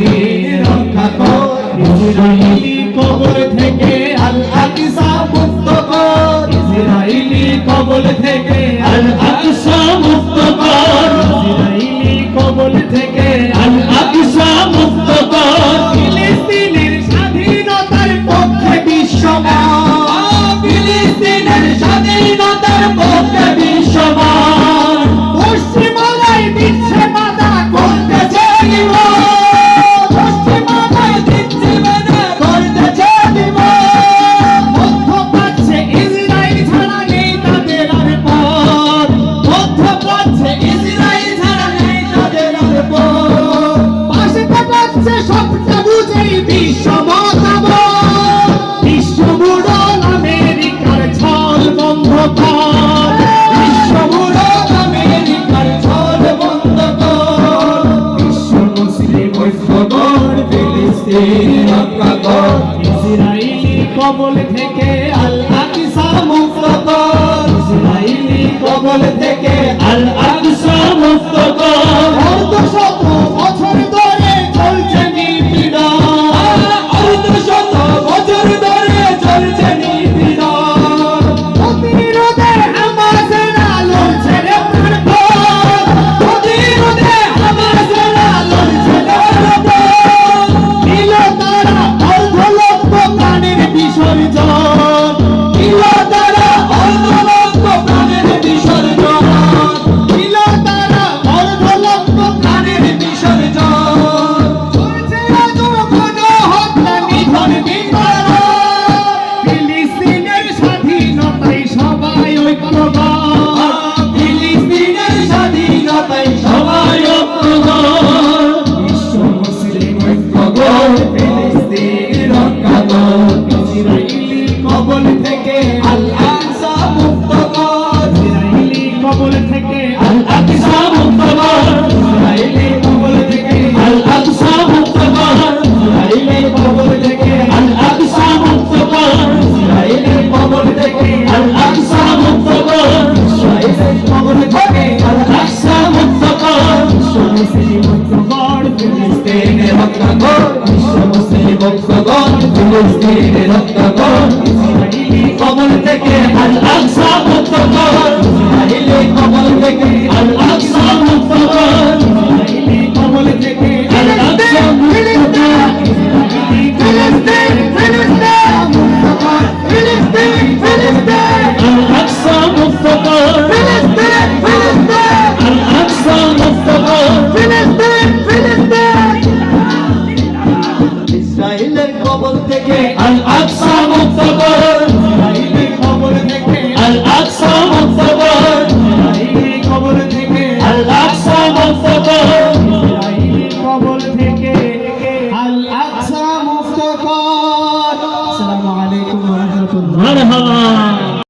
ফিলিস্তিন রক্ষা কর, ইসরাইলি কবর থেকে আল আকসা মুক্ত কর, ইসরাইলি কবর থেকে আল আকসা মুক্ত কর, ইসরাইলি কবর থেকে আল আকসা মুক্ত কর। ফিলিস্তিনের স্বাধীনতার পক্ষে বিশ্বমান, ফিলিস্তিনের স্বাধীনতার পক্ষে বিশ্বমান, পশ্চিমালয় দিচ্ছে বাধা করতেছে বিপদ, পশ্চিমালয় দিচ্ছে বাধা করতেছে বিপদ। মধ্যপ্রাচ্যে ইসরায়েল ছাড়া নেই তাদের আর পথ, মধ্যপ্রাচ্যে ইসরায়েল ছাড়া নেই তাদের আর পথ। পাশে পাচ্ছে সবটা বুঝেই বিশ্ব মতামত, বিশ্বমূঢ় আমেরিকার ছল বন্ধ কর, বিশ্বমূঢ় আমেরিকার ছল বন্ধ কর। বিশ্ব মুসলিম ঐক্য কর, ফিলিস্তিন রক্ষা কর, ইসরাইলি কবল থেকে আল আকসা মুক্ত কর, ইসরাইলি কবল থেকে আল আকসা মুক্ত কর। অর্ধশত বছর ধরে চলছে নিপীড়ন, অর্ধশত বছর ধরে চলছে নিপীড়ন। প্রতিরোধে হামাসেরা লড়ছে রে প্রাণপণ, প্রতিরোধে হামাসেরা লড়ছে রে প্রাণপণ। দিল তারা অর্ধলক্ষ প্রাণের বিসর্জন, দিল তারা অর্ধলক্ষ প্রাণের বিসর্জন, দিল তারা অর্ধলক্ষ প্রাণের বিসর্জন। চলছে আজও গণহত্যা নিধন বিতরণ, ফিলিস্তিনের স্বাধীনতায় সবাই ঐক্যবদ্ধ, ফিলিস্তিনের স্বাধীনতায় সবাই ঐক্যবদ্ধ। বিশ্ব মুসলিম ঐক্য কর, ফিলিস্তিন রক্ষা কর, ইসরাইলি কবল থেকে আল আকসা মুক্ত কর, ইসরাইলি কবল থেকে আল আকসা মুক্ত কর, ইসরাইলি কবল থেকে আল আকসা মুক্ত কর, ইসরাইলি কবল থেকে আল আকসা মুক্ত কর, ইসরাইলি কবল থেকে আল আকসা মুক্ত কর, ইসরাইলি কবল থেকে আল আকসা মুক্ত কর। বিশ্ব মুসলিম ঐক্য কর, ফিলিস্তিন রক্ষা কর, বিশ্ব মুসলিম ঐক্য কর, ফিলিস্তিন রক্ষা কর, ইসরাইলি কবল থেকে আল আকসা মুক্ত কর, ইসরাইলি কবল থেকে আল আকসা মুক্ত কর, ইসরাইলি কবল থেকে আল আকসা মুক্ত কর, ইসরাইলি ফিলিস্তিন ফিলিস্তিন মুক্ত কর, ফিলিস্তিন ফিলিস্তিন আল আকসা মুক্ত কর, ফিলিস্তিন ফিলিস্তিন আল আকসা মুক্ত কর, ফিলিস্তিন ফিলিস্তিন। ইসরায়েলের কবল থেকে